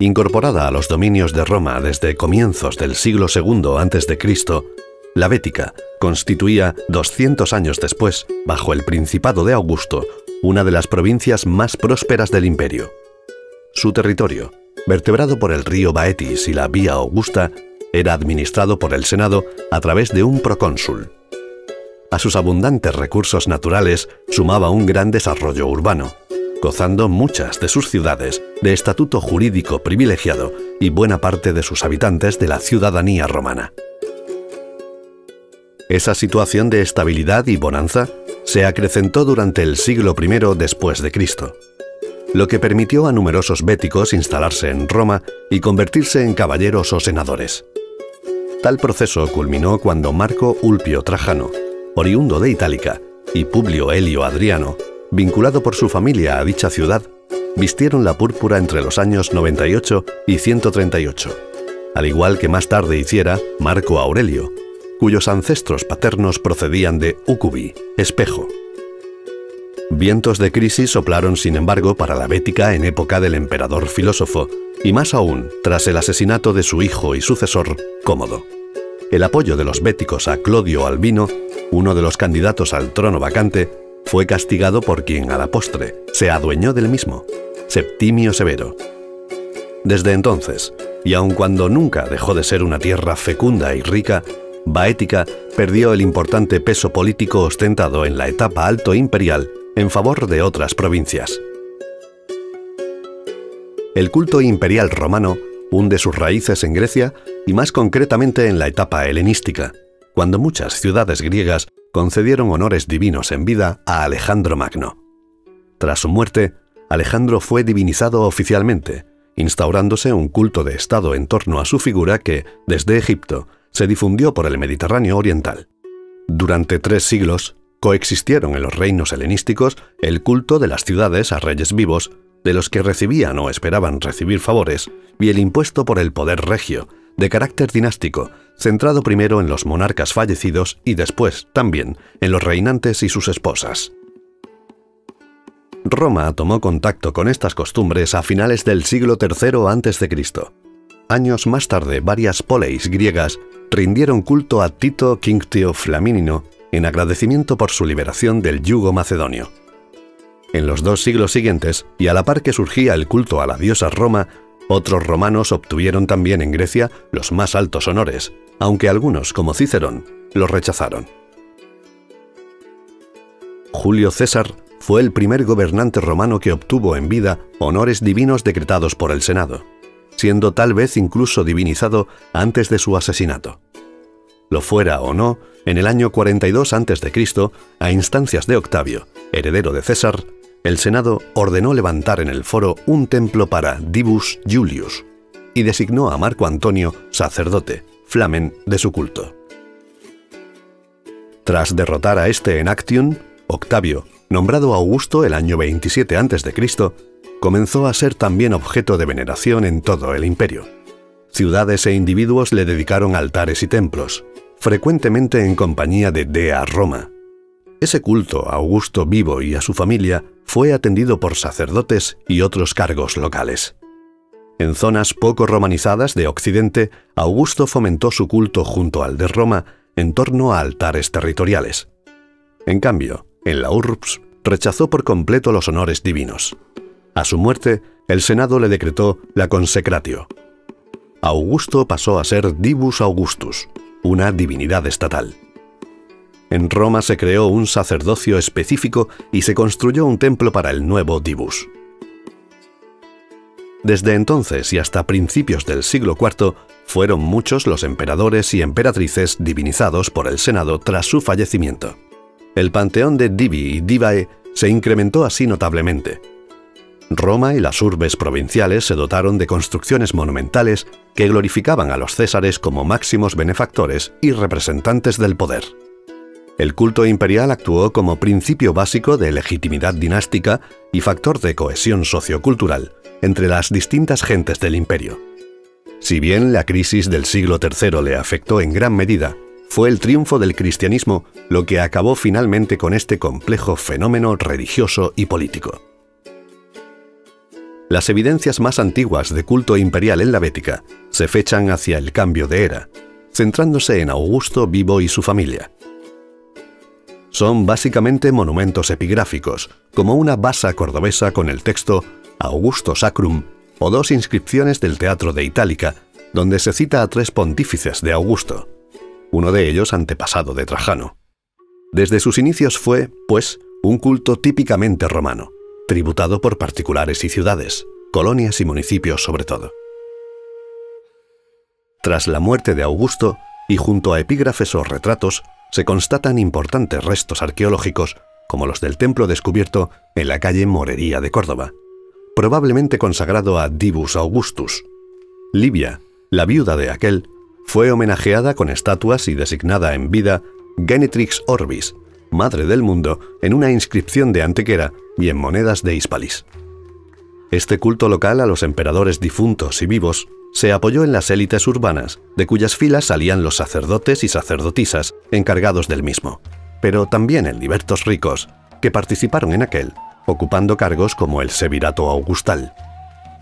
Incorporada a los dominios de Roma desde comienzos del siglo II a.C., la Bética constituía, 200 años después, bajo el Principado de Augusto, una de las provincias más prósperas del imperio. Su territorio, vertebrado por el río Baetis y la Vía Augusta, era administrado por el Senado a través de un procónsul. A sus abundantes recursos naturales sumaba un gran desarrollo urbano, gozando muchas de sus ciudades de estatuto jurídico privilegiado y buena parte de sus habitantes de la ciudadanía romana. Esa situación de estabilidad y bonanza se acrecentó durante el siglo I después de Cristo, lo que permitió a numerosos béticos instalarse en Roma y convertirse en caballeros o senadores. Tal proceso culminó cuando Marco Ulpio Trajano, oriundo de Itálica, y Publio Helio Adriano, vinculado por su familia a dicha ciudad, vistieron la púrpura entre los años 98 y 138, al igual que más tarde hiciera Marco Aurelio, cuyos ancestros paternos procedían de Úcubi, espejo. Vientos de crisis soplaron, sin embargo, para la Bética en época del emperador filósofo, y más aún tras el asesinato de su hijo y sucesor, Cómodo. El apoyo de los béticos a Clodio Albino, uno de los candidatos al trono vacante, fue castigado por quien a la postre se adueñó del mismo, Septimio Severo. Desde entonces, y aun cuando nunca dejó de ser una tierra fecunda y rica, Baética perdió el importante peso político ostentado en la etapa alto imperial en favor de otras provincias. El culto imperial romano hunde sus raíces en Grecia y más concretamente en la etapa helenística, cuando muchas ciudades griegas concedieron honores divinos en vida a Alejandro Magno. Tras su muerte, Alejandro fue divinizado oficialmente, instaurándose un culto de estado en torno a su figura que, desde Egipto, se difundió por el Mediterráneo oriental. Durante 3 siglos, coexistieron en los reinos helenísticos el culto de las ciudades a reyes vivos, de los que recibían o esperaban recibir favores, y el impuesto por el poder regio, de carácter dinástico, centrado primero en los monarcas fallecidos y después, también, en los reinantes y sus esposas. Roma tomó contacto con estas costumbres a finales del siglo III a.C. Años más tarde, varias poleis griegas rindieron culto a Tito Quinctio Flamínino en agradecimiento por su liberación del yugo macedonio. En los 2 siglos siguientes, y a la par que surgía el culto a la diosa Roma, otros romanos obtuvieron también en Grecia los más altos honores, aunque algunos, como Cicerón, los rechazaron. Julio César fue el primer gobernante romano que obtuvo en vida honores divinos decretados por el Senado, siendo tal vez incluso divinizado antes de su asesinato. Lo fuera o no, en el año 42 a.C., a instancias de Octavio, heredero de César, el Senado ordenó levantar en el foro un templo para Divus Iulius y designó a Marco Antonio sacerdote, flamen de su culto. Tras derrotar a este en Actium, Octavio, nombrado Augusto el año 27 a.C., comenzó a ser también objeto de veneración en todo el imperio. Ciudades e individuos le dedicaron altares y templos, frecuentemente en compañía de Dea Roma. Ese culto a Augusto vivo y a su familia fue atendido por sacerdotes y otros cargos locales. En zonas poco romanizadas de Occidente, Augusto fomentó su culto junto al de Roma en torno a altares territoriales. En cambio, en la urbs rechazó por completo los honores divinos. A su muerte, el Senado le decretó la consecratio. Augusto pasó a ser Divus Augustus, una divinidad estatal. En Roma se creó un sacerdocio específico y se construyó un templo para el nuevo Divus. Desde entonces y hasta principios del siglo IV, fueron muchos los emperadores y emperatrices divinizados por el Senado tras su fallecimiento. El panteón de Divi y Divae se incrementó así notablemente. Roma y las urbes provinciales se dotaron de construcciones monumentales que glorificaban a los césares como máximos benefactores y representantes del poder. El culto imperial actuó como principio básico de legitimidad dinástica y factor de cohesión sociocultural entre las distintas gentes del imperio. Si bien la crisis del siglo III le afectó en gran medida, fue el triunfo del cristianismo lo que acabó finalmente con este complejo fenómeno religioso y político. Las evidencias más antiguas de culto imperial en la Bética se fechan hacia el cambio de era, centrándose en Augusto vivo y su familia. Son básicamente monumentos epigráficos, como una basa cordobesa con el texto Augusto Sacrum o dos inscripciones del Teatro de Itálica, donde se cita a 3 pontífices de Augusto, uno de ellos antepasado de Trajano. Desde sus inicios fue, pues, un culto típicamente romano, tributado por particulares y ciudades, colonias y municipios sobre todo. Tras la muerte de Augusto, y junto a epígrafes o retratos, se constatan importantes restos arqueológicos, como los del templo descubierto en la calle Morería de Córdoba, probablemente consagrado a Divus Augustus. Livia, la viuda de aquel, fue homenajeada con estatuas y designada en vida Genetrix Orbis, madre del mundo, en una inscripción de Antequera y en monedas de Hispalis. Este culto local a los emperadores difuntos y vivos se apoyó en las élites urbanas, de cuyas filas salían los sacerdotes y sacerdotisas encargados del mismo, pero también en libertos ricos, que participaron en aquel, ocupando cargos como el Sevirato Augustal.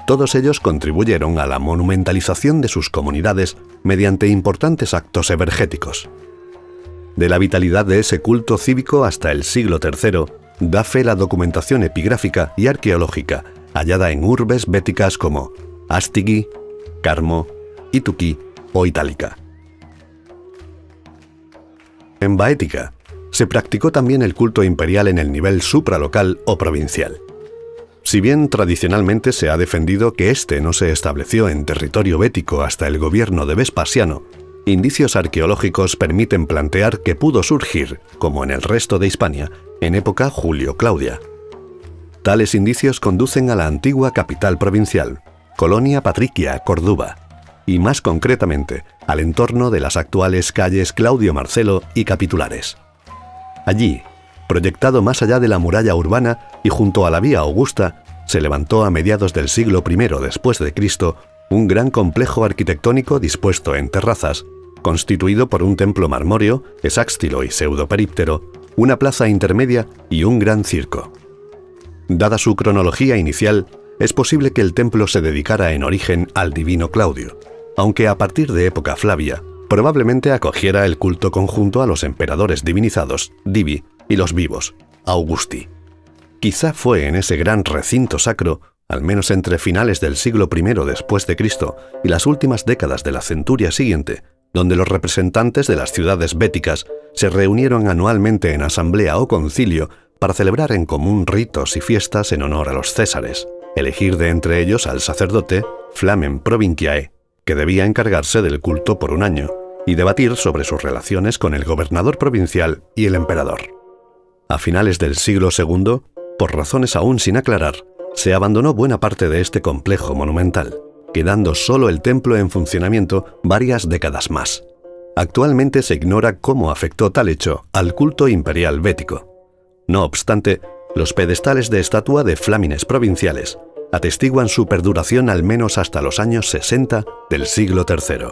Todos ellos contribuyeron a la monumentalización de sus comunidades mediante importantes actos evergéticos. De la vitalidad de ese culto cívico hasta el siglo III, da fe la documentación epigráfica y arqueológica hallada en urbes béticas como Astigi, Carmo, Ituqui o Itálica. En Baética se practicó también el culto imperial en el nivel supralocal o provincial. Si bien tradicionalmente se ha defendido que este no se estableció en territorio bético hasta el gobierno de Vespasiano, indicios arqueológicos permiten plantear que pudo surgir, como en el resto de Hispania, en época Julio-Claudia. Tales indicios conducen a la antigua capital provincial, Colonia Patricia Córdoba, y más concretamente al entorno de las actuales calles Claudio Marcelo y Capitulares. Allí, proyectado más allá de la muralla urbana y junto a la vía Augusta, se levantó a mediados del siglo I después de Cristo un gran complejo arquitectónico dispuesto en terrazas, constituido por un templo marmóreo, hexástilo y pseudoperíptero, una plaza intermedia y un gran circo. Dada su cronología inicial, es posible que el templo se dedicara en origen al divino Claudio, aunque a partir de época Flavia, probablemente acogiera el culto conjunto a los emperadores divinizados, Divi, y los vivos, Augusti. Quizá fue en ese gran recinto sacro, al menos entre finales del siglo I después de Cristo y las últimas décadas de la centuria siguiente, donde los representantes de las ciudades béticas se reunieron anualmente en asamblea o concilio para celebrar en común ritos y fiestas en honor a los césares, elegir de entre ellos al sacerdote Flamen Provinciae, que debía encargarse del culto por un año, y debatir sobre sus relaciones con el gobernador provincial y el emperador. A finales del siglo II, por razones aún sin aclarar, se abandonó buena parte de este complejo monumental, quedando solo el templo en funcionamiento varias décadas más. Actualmente se ignora cómo afectó tal hecho al culto imperial bético. No obstante, los pedestales de estatua de flámines provinciales atestiguan su perduración al menos hasta los años 60 del siglo III.